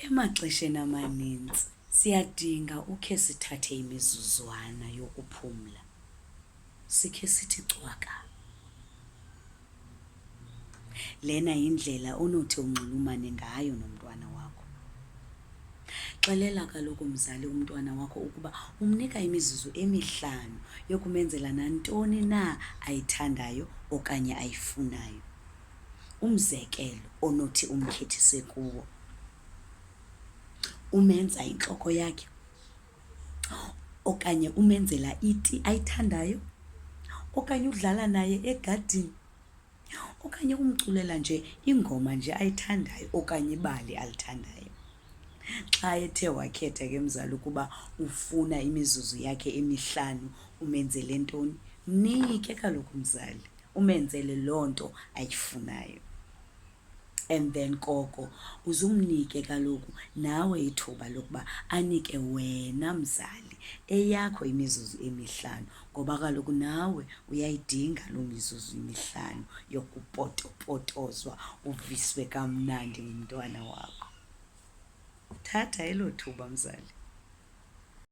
Emaxesheni amaninzi siyadinga ukhe sithathe imizuzwana yokuphumla, sikhe sithi cwaka. Lena yindlela onothi unxulumane ngayo nomntwana wakho. Xelela kaloku mzali umntwana wakho ukuba umnika imizuzu 5 yokumenzela nantoni na ayithandayo okanye ayifunayo. Umzekelo onothi umkhethise kuwo: umenza intloko yakhe, okanye umenzela iti ayithandayo, okanye udlala naye egadini, okanye umculela nje ingoma nje ayithandayo okanye ibali alithandayo. Xa ethe wakhetha ke mzali ukuba ufuna imizuzu yakhe 5 umenzele ntoni, mnike kaloku mzali, umenzele loo nto ayifunayo. And then koko uzumnike kaloku nawe ithuba lokuba anike wena mzali eyakho imizuzu 5, ngoba kaloku nawe uyayidinga loo mizuzu 5 yokupotopotozwa, uviswe kamnandi ngumntwana wakho. Thatha elo thuba mzali.